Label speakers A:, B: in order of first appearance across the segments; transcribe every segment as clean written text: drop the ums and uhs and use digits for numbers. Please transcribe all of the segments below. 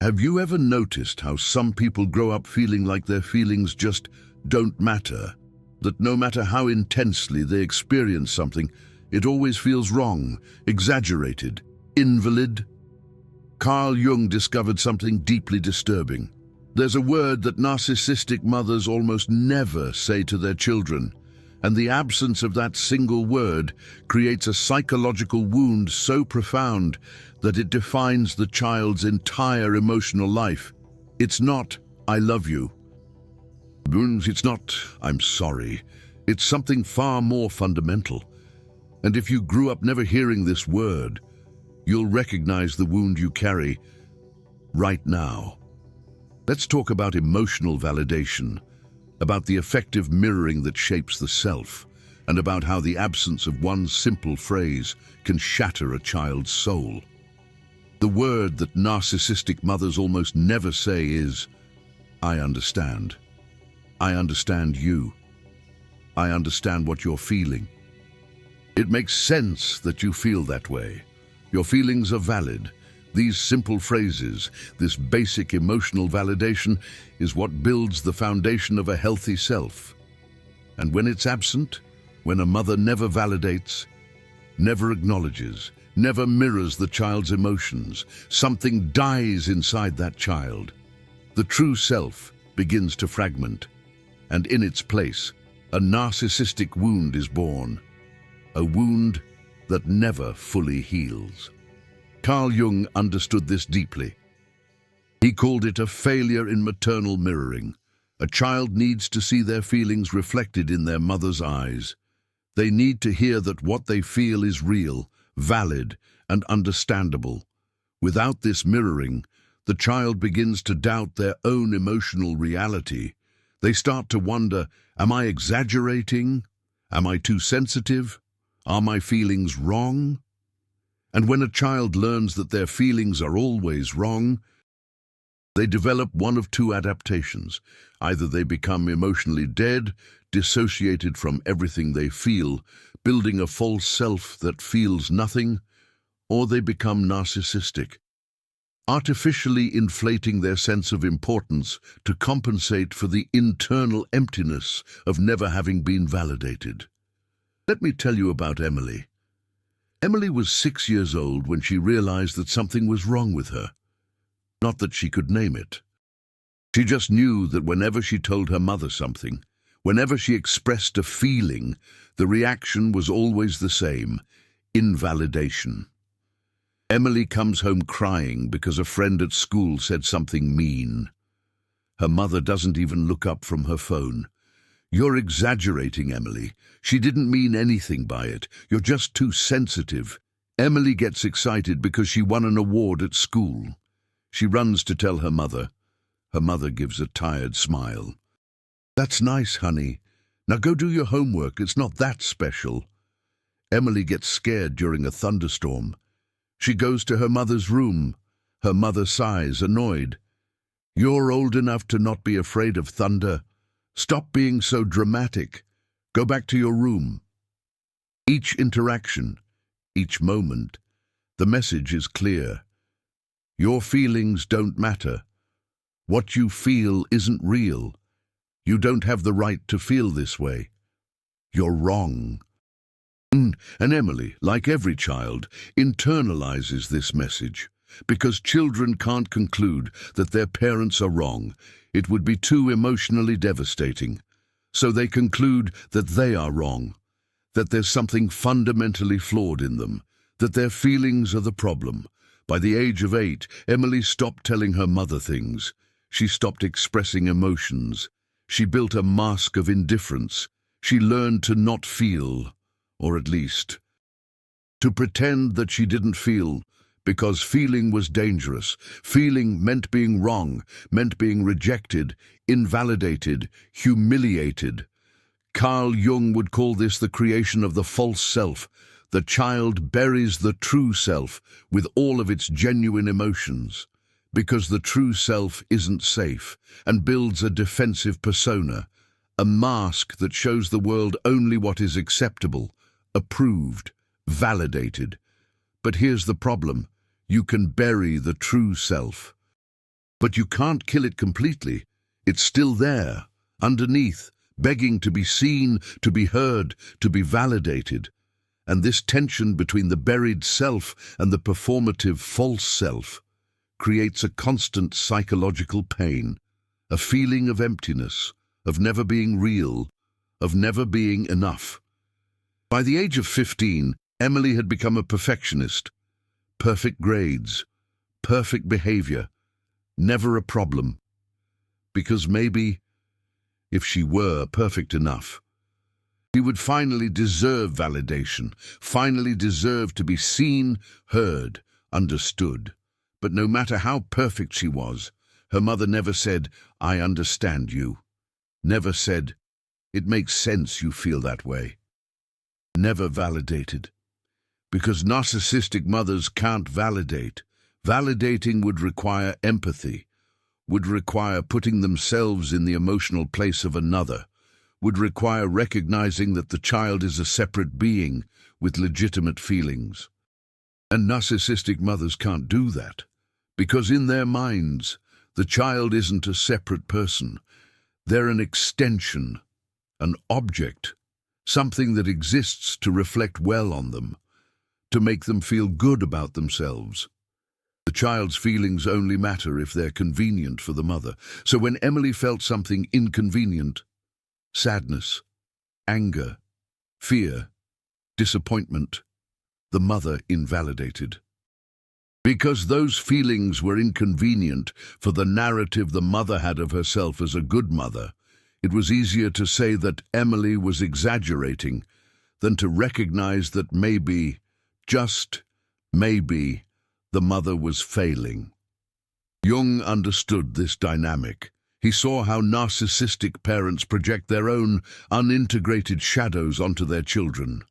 A: Have you ever noticed how some people grow up feeling like their feelings just don't matter? That no matter how intensely they experience something, it always feels wrong, exaggerated, invalid? Carl Jung discovered something deeply disturbing. There's a word that narcissistic mothers almost never say to their children, and the absence of that single word creates a psychological wound so profound that it defines the child's entire emotional life. It's not, "I love you." It's not, "I'm sorry." It's something far more fundamental. And if you grew up never hearing this word, you'll recognize the wound you carry right now. Let's talk about emotional validation, about the effective mirroring that shapes the self, and about how the absence of one simple phrase can shatter a child's soul. The word that narcissistic mothers almost never say is, "I understand. I understand you. I understand what you're feeling." It makes sense that you feel that way. Your feelings are valid. These simple phrases, this basic emotional validation, is what builds the foundation of a healthy self. And when it's absent, when a mother never validates, never acknowledges, never mirrors the child's emotions, something dies inside that child. The true self begins to fragment, and in its place, a narcissistic wound is born, a wound that never fully heals. Carl Jung understood this deeply. He called it a failure in maternal mirroring. A child needs to see their feelings reflected in their mother's eyes. They need to hear that what they feel is real, valid, and understandable. Without this mirroring, the child begins to doubt their own emotional reality. They start to wonder, am I exaggerating? Am I too sensitive? Are my feelings wrong? And when a child learns that their feelings are always wrong, they develop one of two adaptations. Either they become emotionally dead, dissociated from everything they feel, building a false self that feels nothing, or they become narcissistic, artificially inflating their sense of importance to compensate for the internal emptiness of never having been validated. Let me tell you about Emily. Emily was 6 years old when she realized that something was wrong with her. Not that she could name it. She just knew that whenever she told her mother something, whenever she expressed a feeling, the reaction was always the same: invalidation. Emily comes home crying because a friend at school said something mean. Her mother doesn't even look up from her phone. "You're exaggerating, Emily. She didn't mean anything by it. You're just too sensitive." Emily gets excited because she won an award at school. She runs to tell her mother. Her mother gives a tired smile. "That's nice, honey. Now go do your homework. It's not that special." Emily gets scared during a thunderstorm. She goes to her mother's room. Her mother sighs, annoyed. "You're old enough to not be afraid of thunder. Stop being so dramatic. Go back to your room." Each interaction, each moment, the message is clear. Your feelings don't matter. What you feel isn't real. You don't have the right to feel this way. You're wrong. And Emily, like every child, internalizes this message. Because children can't conclude that their parents are wrong. It would be too emotionally devastating. So they conclude that they are wrong, that there's something fundamentally flawed in them, that their feelings are the problem. By the age of 8, Emily stopped telling her mother things. She stopped expressing emotions. She built a mask of indifference. She learned to not feel, or at least, to pretend that she didn't feel, because feeling was dangerous. Feeling meant being wrong, meant being rejected, invalidated, humiliated. Carl Jung would call this the creation of the false self. The child buries the true self with all of its genuine emotions, because the true self isn't safe, and builds a defensive persona, a mask that shows the world only what is acceptable, approved, validated. But here's the problem. You can bury the true self. But you can't kill it completely. It's still there, underneath, begging to be seen, to be heard, to be validated. And this tension between the buried self and the performative false self creates a constant psychological pain, a feeling of emptiness, of never being real, of never being enough. By the age of 15, Emily had become a perfectionist. Perfect grades, perfect behavior, never a problem. Because maybe, if she were perfect enough, she would finally deserve validation, finally deserve to be seen, heard, understood. But no matter how perfect she was, her mother never said, "I understand you." Never said, "It makes sense you feel that way." Never validated. Because narcissistic mothers can't validate. Validating would require empathy, would require putting themselves in the emotional place of another, would require recognizing that the child is a separate being with legitimate feelings. And narcissistic mothers can't do that, because in their minds, the child isn't a separate person. They're an extension, an object, something that exists to reflect well on them, to make them feel good about themselves. The child's feelings only matter if they're convenient for the mother. So when Emily felt something inconvenient, sadness, anger, fear, disappointment, the mother invalidated. Because those feelings were inconvenient for the narrative the mother had of herself as a good mother, it was easier to say that Emily was exaggerating than to recognize that maybe, just maybe, the mother was failing. Jung understood this dynamic. He saw how narcissistic parents project their own unintegrated shadows onto their children.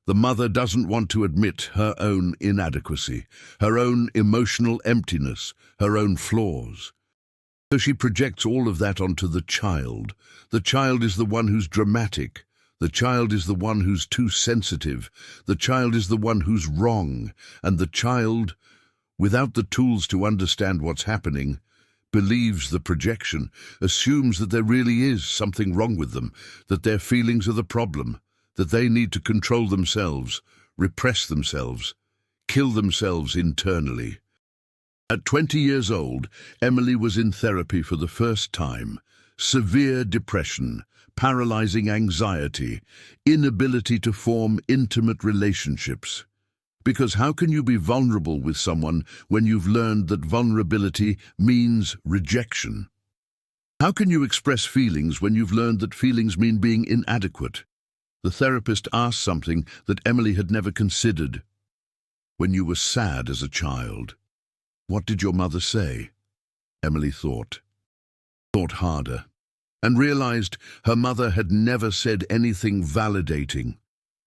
A: The mother doesn't want to admit her own inadequacy, her own emotional emptiness, her own flaws. So she projects all of that onto the child. The child is the one who's dramatic. The child is the one who's too sensitive. The child is the one who's wrong. And the child, without the tools to understand what's happening, believes the projection, assumes that there really is something wrong with them, that their feelings are the problem, that they need to control themselves, repress themselves, kill themselves internally. At 20 years old, Emily was in therapy for the first time. Severe depression, paralyzing anxiety, inability to form intimate relationships. Because how can you be vulnerable with someone when you've learned that vulnerability means rejection? How can you express feelings when you've learned that feelings mean being inadequate? The therapist asked something that Emily had never considered. When you were sad as a child, what did your mother say? Emily thought harder, and realized her mother had never said anything validating.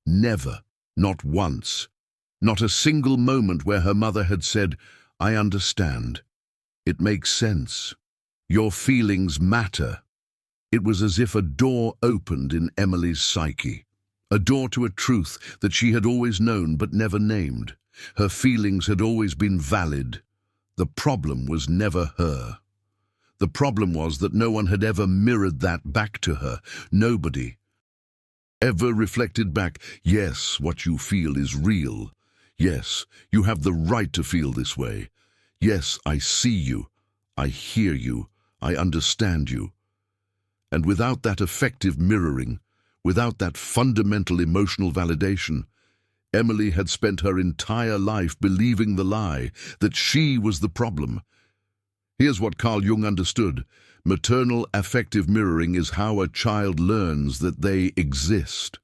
A: Never, not once. Not a single moment where her mother had said, "I understand. It makes sense. Your feelings matter." It was as if a door opened in Emily's psyche, a door to a truth that she had always known but never named. Her feelings had always been valid. The problem was never her. The problem was that no one had ever mirrored that back to her. Nobody ever reflected back, "Yes, what you feel is real. Yes, you have the right to feel this way. Yes, I see you. I hear you. I understand you." And without that effective mirroring, without that fundamental emotional validation, Emily had spent her entire life believing the lie that she was the problem. Here's what Carl Jung understood. Maternal affective mirroring is how a child learns that they exist.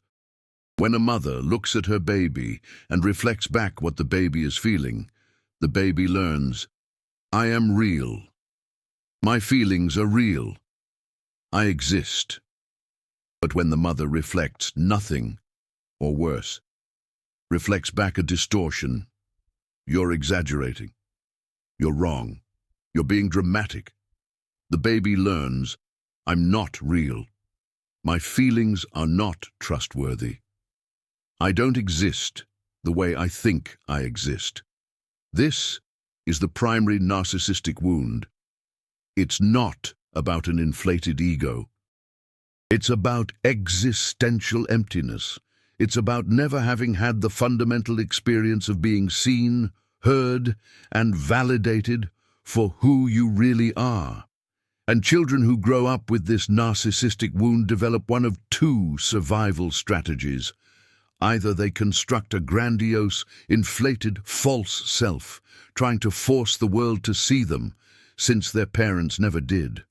A: When a mother looks at her baby and reflects back what the baby is feeling, the baby learns, "I am real. My feelings are real. I exist." But when the mother reflects nothing, or worse, reflects back a distortion, "You're exaggerating. You're wrong. You're being dramatic," the baby learns, "I'm not real. My feelings are not trustworthy. I don't exist the way I think I exist." This is the primary narcissistic wound. It's not about an inflated ego. It's about existential emptiness. It's about never having had the fundamental experience of being seen, heard, and validated for who you really are. And children who grow up with this narcissistic wound develop one of two survival strategies. Either they construct a grandiose, inflated, false self, trying to force the world to see them, since their parents never did.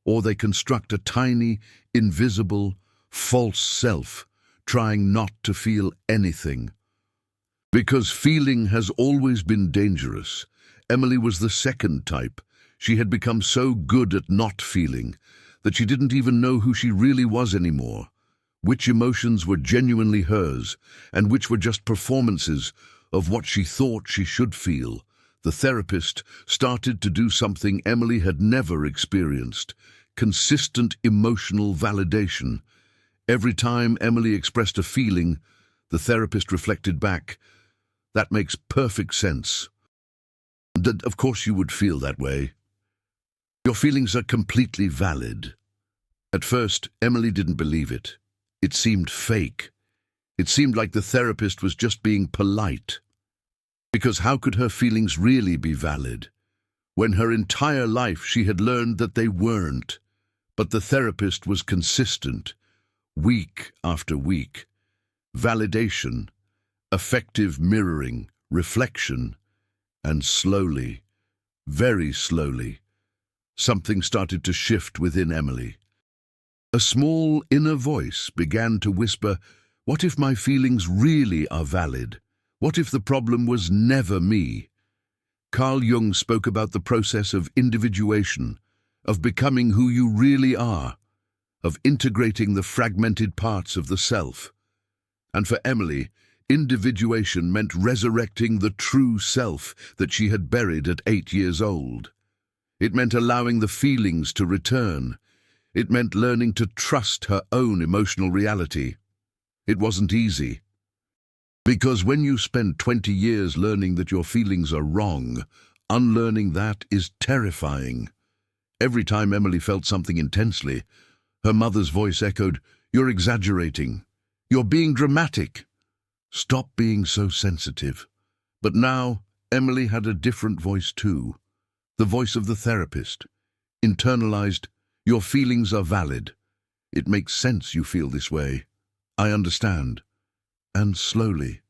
A: Or they construct a tiny, invisible, false self, trying not to feel anything. Because feeling has always been dangerous, Emily was the second type. She had become so good at not feeling that she didn't even know who she really was anymore, which emotions were genuinely hers, and which were just performances of what she thought she should feel. The therapist started to do something Emily had never experienced: consistent emotional validation. Every time Emily expressed a feeling, the therapist reflected back, "That makes perfect sense. Of course you would feel that way. Your feelings are completely valid." At first, Emily didn't believe it. It seemed fake. It seemed like the therapist was just being polite. Because how could her feelings really be valid, when her entire life she had learned that they weren't? But the therapist was consistent, week after week. Validation, effective mirroring, reflection, and slowly, very slowly, something started to shift within Emily. A small inner voice began to whisper, "What if my feelings really are valid? What if the problem was never me?" Carl Jung spoke about the process of individuation, of becoming who you really are, of integrating the fragmented parts of the self. And for Emily, individuation meant resurrecting the true self that she had buried at 8 years old. It meant allowing the feelings to return. It meant learning to trust her own emotional reality. It wasn't easy. Because when you spend 20 years learning that your feelings are wrong, unlearning that is terrifying. Every time Emily felt something intensely, her mother's voice echoed, "You're exaggerating. You're being dramatic. Stop being so sensitive." But now, Emily had a different voice too. The voice of the therapist. Internalized, "Your feelings are valid. It makes sense you feel this way. I understand." And slowly,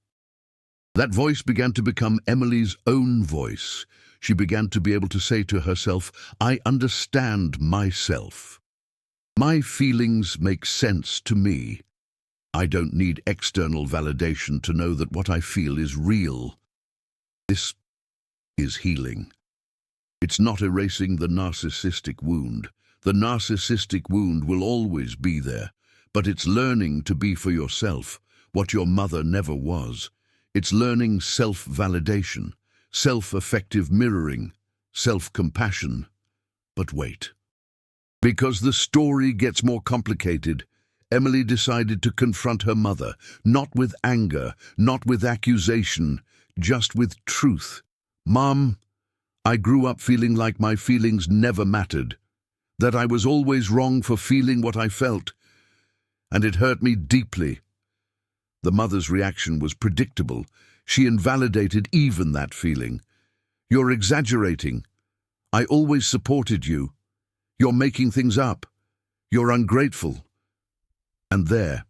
A: that voice began to become Emily's own voice. She began to be able to say to herself, "I understand myself. My feelings make sense to me. I don't need external validation to know that what I feel is real." This is healing. It's not erasing the narcissistic wound. The narcissistic wound will always be there, but it's learning to be for yourself what your mother never was. It's learning self-validation, self-effective mirroring, self-compassion. But wait. Because the story gets more complicated, Emily decided to confront her mother, not with anger, not with accusation, just with truth. "Mom, I grew up feeling like my feelings never mattered, that I was always wrong for feeling what I felt, and it hurt me deeply." The mother's reaction was predictable. She invalidated even that feeling. "You're exaggerating. I always supported you. You're making things up. You're ungrateful." And there,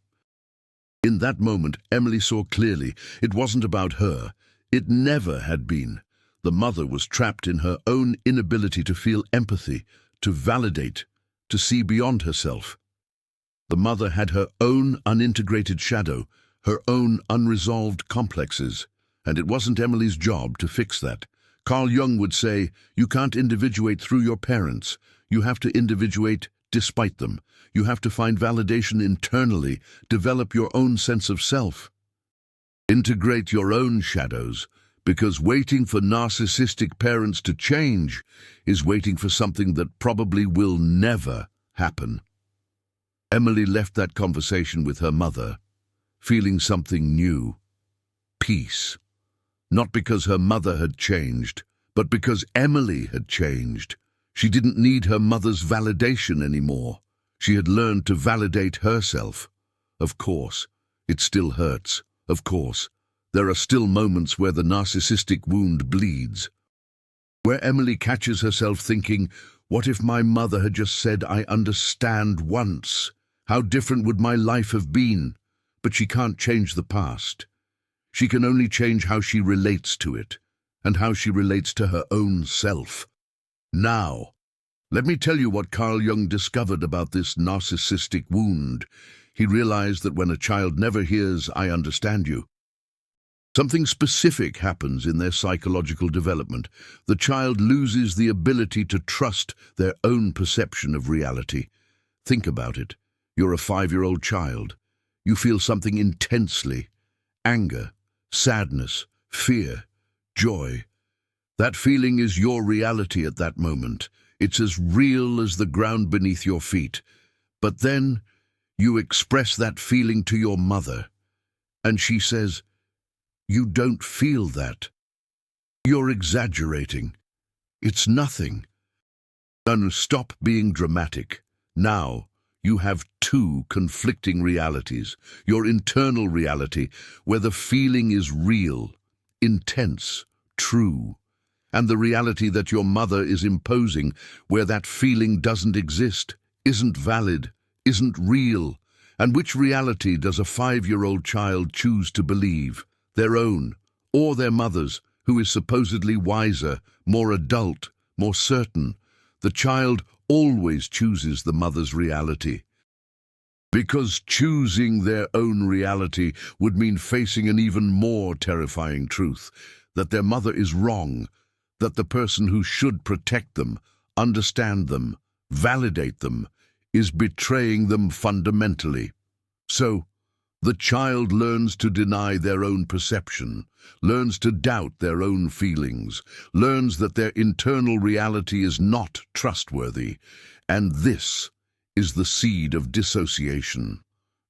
A: in that moment, Emily saw clearly it wasn't about her. It never had been. The mother was trapped in her own inability to feel empathy, to validate, to see beyond herself. The mother had her own unintegrated shadow, her own unresolved complexes, and it wasn't Emily's job to fix that. Carl Jung would say, "You can't individuate through your parents. You have to individuate despite them. You have to find validation internally, develop your own sense of self. Integrate your own shadows, because waiting for narcissistic parents to change is waiting for something that probably will never happen." Emily left that conversation with her mother, feeling something new: peace. Not because her mother had changed, but because Emily had changed. She didn't need her mother's validation anymore. She had learned to validate herself. Of course, it still hurts. Of course, there are still moments where the narcissistic wound bleeds. Where Emily catches herself thinking, what if my mother had just said, I understand once? How different would my life have been? But she can't change the past. She can only change how she relates to it, and how she relates to her own self. Now, let me tell you what Carl Jung discovered about this narcissistic wound. He realized that when a child never hears, I understand you, something specific happens in their psychological development. The child loses the ability to trust their own perception of reality. Think about it. You're a 5-year-old child. You feel something intensely. Anger, sadness, fear, joy. That feeling is your reality at that moment. It's as real as the ground beneath your feet. But then you express that feeling to your mother, and she says, you don't feel that. You're exaggerating. It's nothing. No, stop being dramatic. Now, you have two conflicting realities. Your internal reality, where the feeling is real, intense, true, and the reality that your mother is imposing, where that feeling doesn't exist, isn't valid, isn't real. And which reality does a 5-year-old child choose to believe? Their own, or their mother's, who is supposedly wiser, more adult, more certain? The child always chooses the mother's reality. Because choosing their own reality would mean facing an even more terrifying truth, that their mother is wrong, that the person who should protect them, understand them, validate them, is betraying them fundamentally. So, the child learns to deny their own perception, learns to doubt their own feelings, learns that their internal reality is not trustworthy, and this is the seed of dissociation.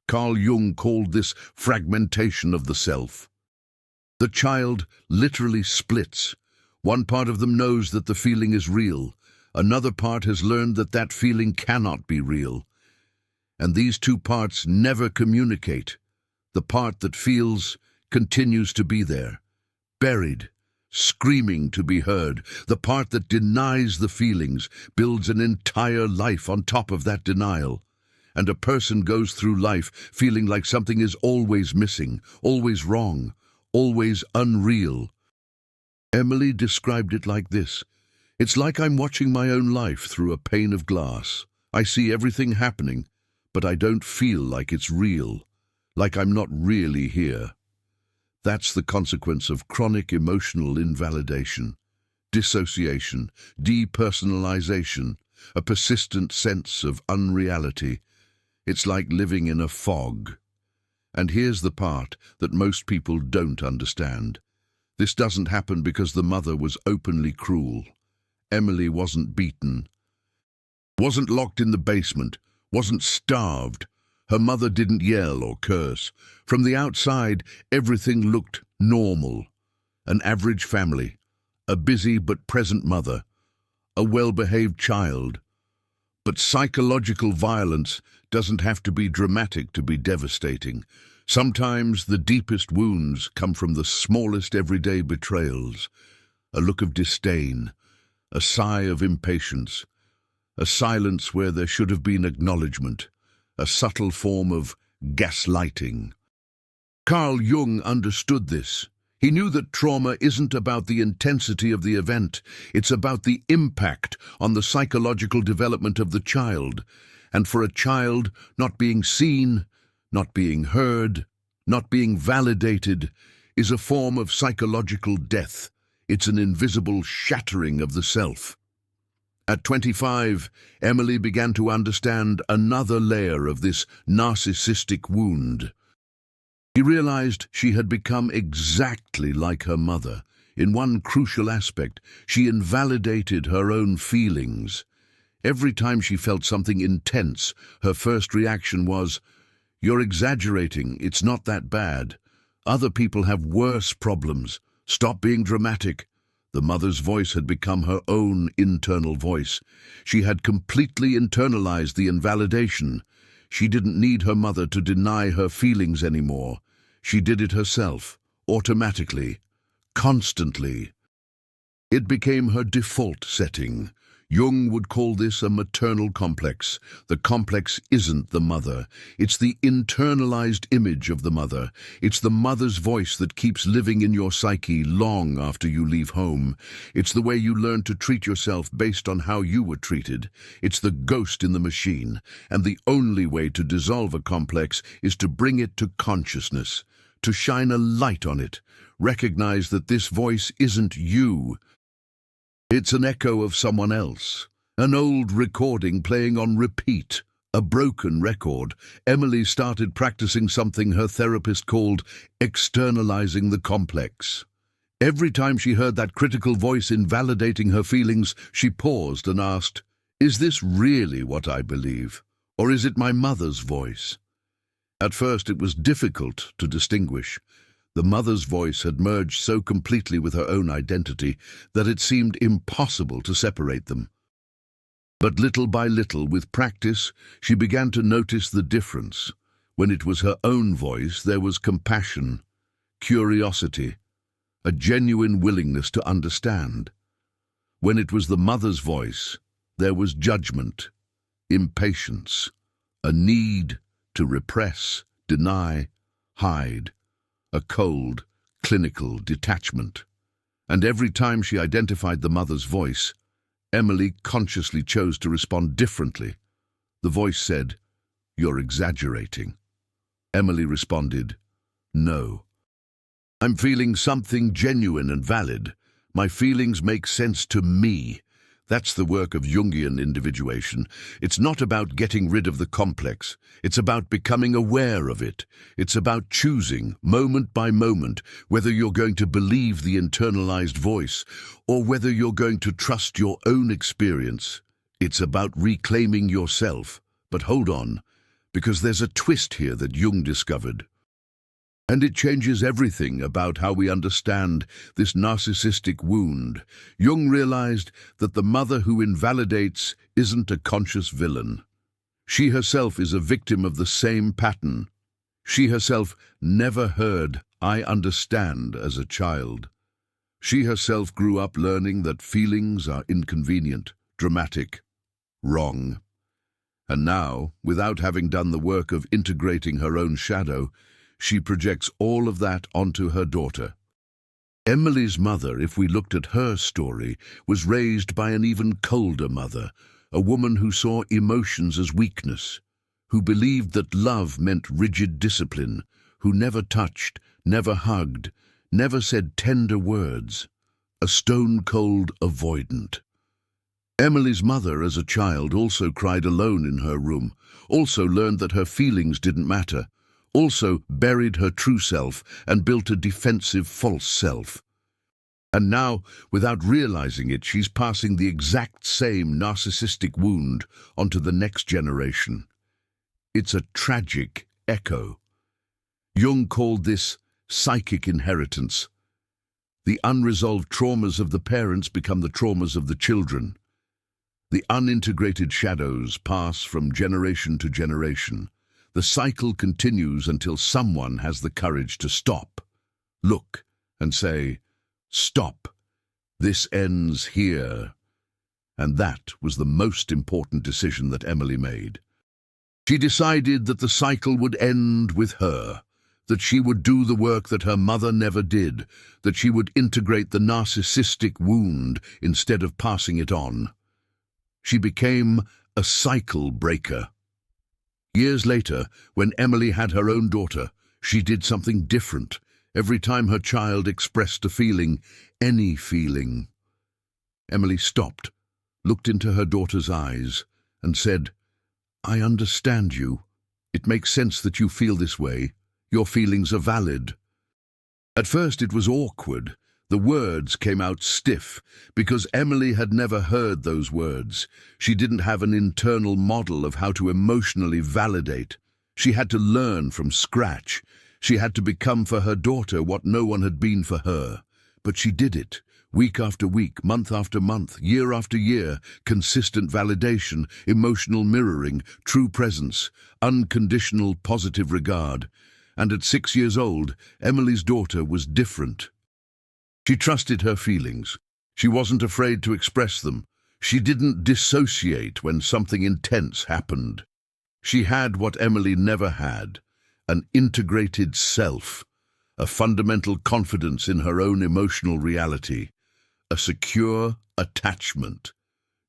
A: Carl Jung called this fragmentation of the self. The child literally splits. One part of them knows that the feeling is real. Another part has learned that that feeling cannot be real. And these two parts never communicate. The part that feels continues to be there, buried, screaming to be heard. The part that denies the feelings builds an entire life on top of that denial. And a person goes through life feeling like something is always missing, always wrong, always unreal. Emily described it like this. It's like I'm watching my own life through a pane of glass. I see everything happening, but I don't feel like it's real, like I'm not really here. That's the consequence of chronic emotional invalidation, dissociation, depersonalization, a persistent sense of unreality. It's like living in a fog. And here's the part that most people don't understand. This doesn't happen because the mother was openly cruel. Emily wasn't beaten, wasn't locked in the basement, wasn't starved. Her mother didn't yell or curse. From the outside, everything looked normal. An average family, a busy but present mother, a well-behaved child. But psychological violence doesn't have to be dramatic to be devastating. Sometimes the deepest wounds come from the smallest everyday betrayals. A look of disdain, a sigh of impatience, a silence where there should have been acknowledgement, a subtle form of gaslighting. Carl Jung understood this. He knew that trauma isn't about the intensity of the event, it's about the impact on the psychological development of the child. And for a child, not being seen, not being heard, not being validated, is a form of psychological death. It's an invisible shattering of the self. At 25, Emily began to understand another layer of this narcissistic wound. She realized she had become exactly like her mother. In one crucial aspect, she invalidated her own feelings. Every time she felt something intense, her first reaction was, "You're exaggerating, it's not that bad. Other people have worse problems. Stop being dramatic." The mother's voice had become her own internal voice. She had completely internalized the invalidation. She didn't need her mother to deny her feelings anymore. She did it herself, automatically, constantly. It became her default setting. Jung would call this a maternal complex. The complex isn't the mother. It's the internalized image of the mother. It's the mother's voice that keeps living in your psyche long after you leave home. It's the way you learn to treat yourself based on how you were treated. It's the ghost in the machine. And the only way to dissolve a complex is to bring it to consciousness, to shine a light on it. Recognize that this voice isn't you. It's an echo of someone else, an old recording playing on repeat, a broken record. Emily started practicing something her therapist called externalizing the complex. Every time she heard that critical voice invalidating her feelings, she paused and asked, "Is this really what I believe, or is it my mother's voice?" At first it was difficult to distinguish. The mother's voice had merged so completely with her own identity that it seemed impossible to separate them. But little by little, with practice, she began to notice the difference. When it was her own voice, there was compassion, curiosity, a genuine willingness to understand. When it was the mother's voice, there was judgment, impatience, a need to repress, deny, hide. A cold, clinical detachment. And every time she identified the mother's voice, Emily consciously chose to respond differently. The voice said, "You're exaggerating." Emily responded, "No. I'm feeling something genuine and valid. My feelings make sense to me." That's the work of Jungian individuation. It's not about getting rid of the complex. It's about becoming aware of it. It's about choosing, moment by moment, whether you're going to believe the internalized voice or whether you're going to trust your own experience. It's about reclaiming yourself. But hold on, because there's a twist here that Jung discovered. And it changes everything about how we understand this narcissistic wound. Jung realized that the mother who invalidates isn't a conscious villain. She herself is a victim of the same pattern. She herself never heard "I understand" as a child. She herself grew up learning that feelings are inconvenient, dramatic, wrong. And now, without having done the work of integrating her own shadow, she projects all of that onto her daughter. Emily's mother, if we looked at her story, was raised by an even colder mother, a woman who saw emotions as weakness, who believed that love meant rigid discipline, who never touched, never hugged, never said tender words, a stone-cold avoidant. Emily's mother, as a child, also cried alone in her room, also learned that her feelings didn't matter, also buried her true self and built a defensive false self. And now, without realizing it, she's passing the exact same narcissistic wound onto the next generation. It's a tragic echo. Jung called this psychic inheritance. The unresolved traumas of the parents become the traumas of the children. The unintegrated shadows pass from generation to generation. The cycle continues until someone has the courage to stop, look, and say, "Stop. This ends here." And that was the most important decision that Emily made. She decided that the cycle would end with her, that she would do the work that her mother never did, that she would integrate the narcissistic wound instead of passing it on. She became a cycle breaker. Years later, when Emily had her own daughter, she did something different. Every time her child expressed a feeling, any feeling, Emily stopped, looked into her daughter's eyes, and said, "I understand you. It makes sense that you feel this way. Your feelings are valid." At first it was awkward. The words came out stiff, because Emily had never heard those words. She didn't have an internal model of how to emotionally validate. She had to learn from scratch. She had to become for her daughter what no one had been for her. But she did it, Week after week, month after month, year after year, consistent validation, emotional mirroring, true presence, unconditional positive regard. And at 6 years old, Emily's daughter was different. She trusted her feelings. She wasn't afraid to express them. She didn't dissociate when something intense happened. She had what Emily never had, an integrated self, a fundamental confidence in her own emotional reality, a secure attachment.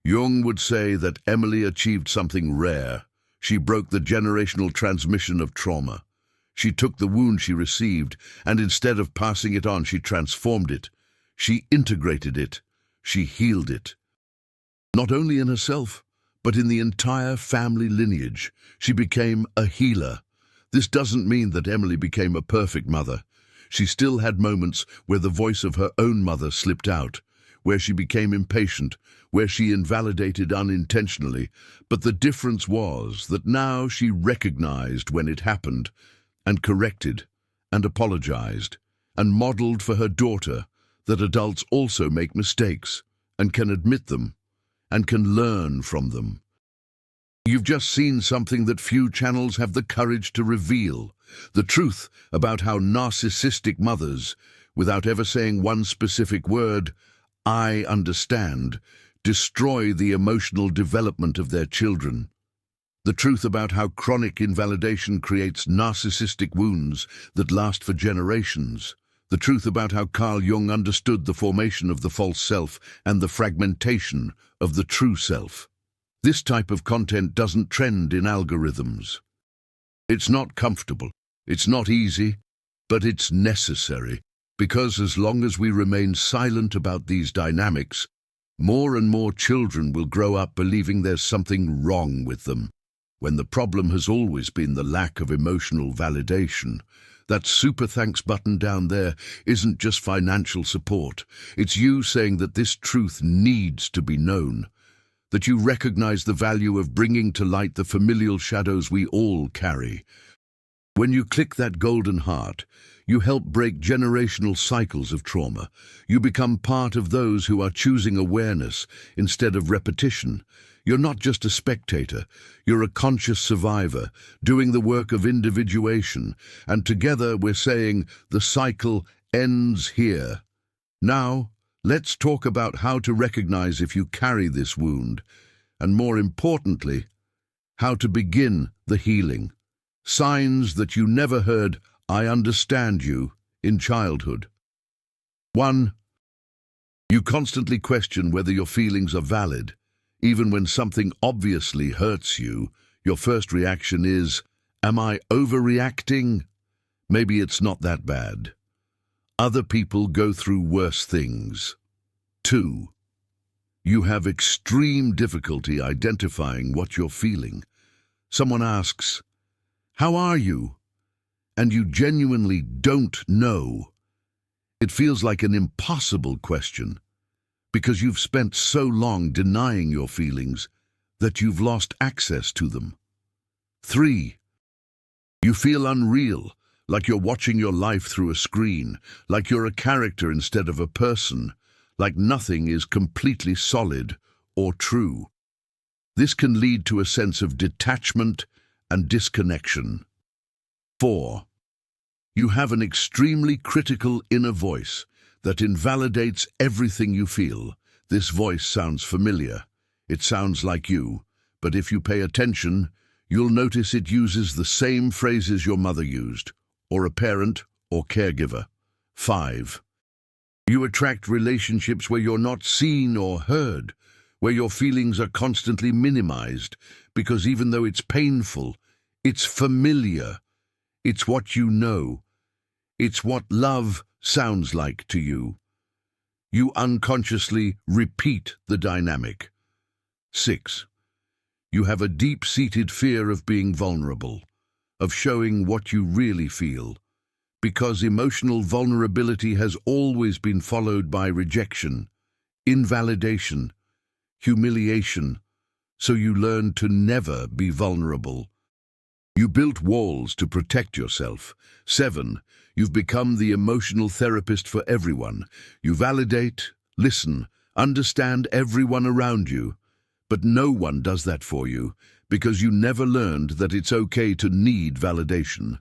A: Jung would say that Emily achieved something rare. She broke the generational transmission of trauma. She took the wound she received, and instead of passing it on, she transformed it. She integrated it. She healed it. Not only in herself, but in the entire family lineage. She became a healer. This doesn't mean that Emily became a perfect mother. She still had moments where the voice of her own mother slipped out, where she became impatient, where she invalidated unintentionally. But the difference was that now she recognized when it happened, and corrected, and apologized, and modeled for her daughter that adults also make mistakes, and can admit them, and can learn from them. You've just seen something that few channels have the courage to reveal, the truth about how narcissistic mothers, without ever saying one specific word, "I understand," destroy the emotional development of their children. The truth about how chronic invalidation creates narcissistic wounds that last for generations. The truth about how Carl Jung understood the formation of the false self and the fragmentation of the true self. This type of content doesn't trend in algorithms. It's not comfortable, it's not easy, but it's necessary, because as long as we remain silent about these dynamics, more and more children will grow up believing there's something wrong with them, when the problem has always been the lack of emotional validation. That super thanks button down there isn't just financial support. It's you saying that this truth needs to be known, that you recognize the value of bringing to light the familial shadows we all carry. When you click that golden heart, you help break generational cycles of trauma. You become part of those who are choosing awareness instead of repetition. You're not just a spectator, you're a conscious survivor, doing the work of individuation, and together we're saying the cycle ends here. Now, let's talk about how to recognize if you carry this wound, and more importantly, how to begin the healing. Signs that you never heard "I understand you" in childhood. 1. You constantly question whether your feelings are valid. Even when something obviously hurts you, your first reaction is, "Am I overreacting? Maybe it's not that bad. Other people go through worse things." 2. You have extreme difficulty identifying what you're feeling. Someone asks, "How are you?" and you genuinely don't know. It feels like an impossible question, because you've spent so long denying your feelings that you've lost access to them. 3. You feel unreal, like you're watching your life through a screen, like you're a character instead of a person, like nothing is completely solid or true. This can lead to a sense of detachment and disconnection. 4. You have an extremely critical inner voice that invalidates everything you feel. This voice sounds familiar. It sounds like you, but if you pay attention, you'll notice it uses the same phrases your mother used, or a parent or caregiver. 5. You attract relationships where you're not seen or heard, where your feelings are constantly minimized, because even though it's painful, it's familiar. It's what you know. It's what love sounds like to you. You unconsciously repeat the dynamic. 6. You have a deep-seated fear of being vulnerable, of showing what you really feel, because emotional vulnerability has always been followed by rejection, invalidation, humiliation, so you learn to never be vulnerable. You built walls to protect yourself. 7. You've become the emotional therapist for everyone. You validate, listen, understand everyone around you. But no one does that for you, because you never learned that it's okay to need validation.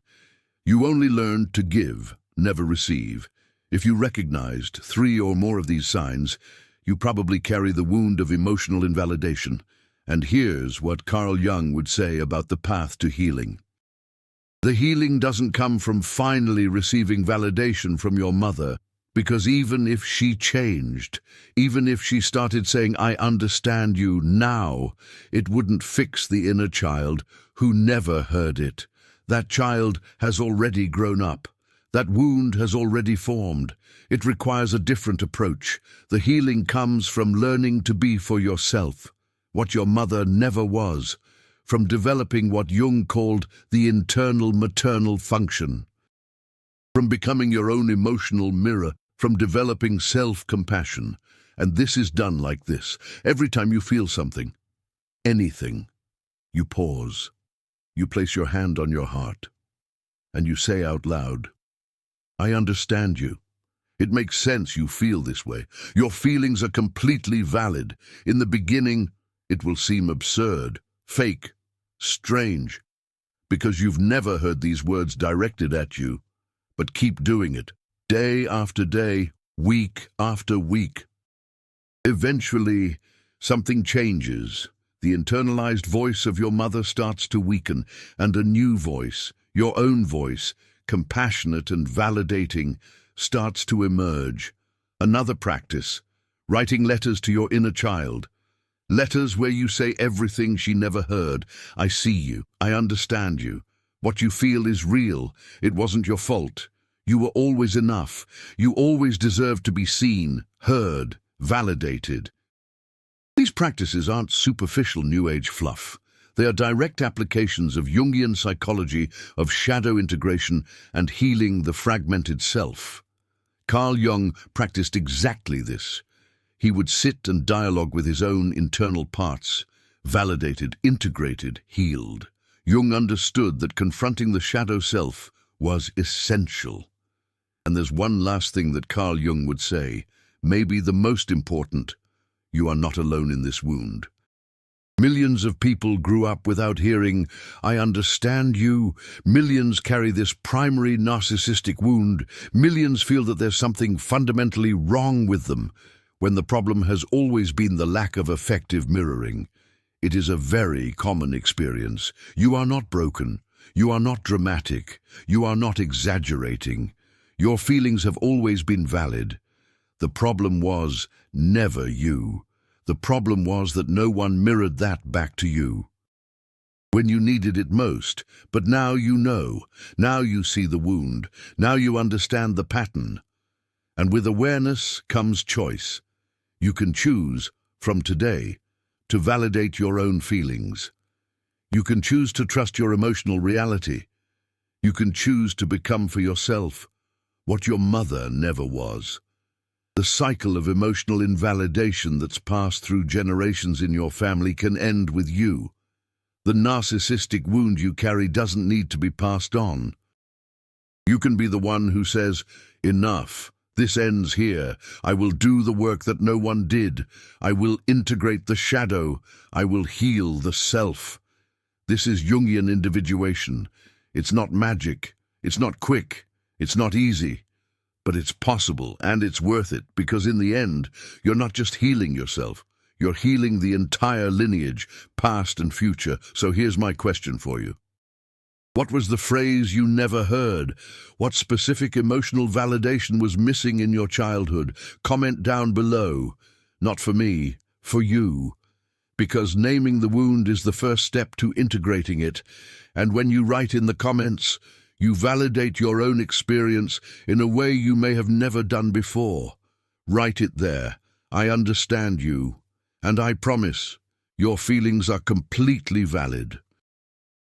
A: You only learned to give, never receive. If you recognized 3 or more of these signs, you probably carry the wound of emotional invalidation. And here's what Carl Jung would say about the path to healing. The healing doesn't come from finally receiving validation from your mother, because even if she changed, even if she started saying, "I understand you now," it wouldn't fix the inner child who never heard it. That child has already grown up. That wound has already formed. It requires a different approach. The healing comes from learning to be for yourself what your mother never was, from developing what Jung called the internal maternal function, from becoming your own emotional mirror, from developing self-compassion. And this is done like this. Every time you feel something, anything, you pause. You place your hand on your heart, and you say out loud, "I understand you. It makes sense you feel this way. Your feelings are completely valid. In the beginning, it will seem absurd, fake, strange, because you've never heard these words directed at you. But keep doing it, day after day, week after week. Eventually, something changes. The internalized voice of your mother starts to weaken, and a new voice, your own voice, compassionate and validating, starts to emerge. Another practice, writing letters to your inner child. Letters where you say everything she never heard. "I see you. I understand you. What you feel is real. It wasn't your fault. You were always enough. You always deserved to be seen, heard, validated." These practices aren't superficial New Age fluff. They are direct applications of Jungian psychology, of shadow integration, and healing the fragmented self. Carl Jung practiced exactly this. He would sit and dialogue with his own internal parts, validated, integrated, healed. Jung understood that confronting the shadow self was essential. And there's one last thing that Carl Jung would say, maybe the most important: you are not alone in this wound. Millions of people grew up without hearing, "I understand you." Millions carry this primary narcissistic wound. Millions feel that there's something fundamentally wrong with them, when the problem has always been the lack of effective mirroring. It is a very common experience. You are not broken. You are not dramatic. You are not exaggerating. Your feelings have always been valid. The problem was never you. The problem was that no one mirrored that back to you when you needed it most. But now you know. Now you see the wound. Now you understand the pattern. And with awareness comes choice. You can choose, from today, to validate your own feelings. You can choose to trust your emotional reality. You can choose to become for yourself what your mother never was. The cycle of emotional invalidation that's passed through generations in your family can end with you. The narcissistic wound you carry doesn't need to be passed on. You can be the one who says, "Enough. This ends here. I will do the work that no one did. I will integrate the shadow. I will heal the self." This is Jungian individuation. It's not magic. It's not quick. It's not easy. But it's possible, and it's worth it, because in the end, you're not just healing yourself. You're healing the entire lineage, past and future. So here's my question for you. What was the phrase you never heard? What specific emotional validation was missing in your childhood? Comment down below. Not for me, for you. Because naming the wound is the first step to integrating it. And when you write in the comments, you validate your own experience in a way you may have never done before. Write it there. "I understand you. And I promise, your feelings are completely valid."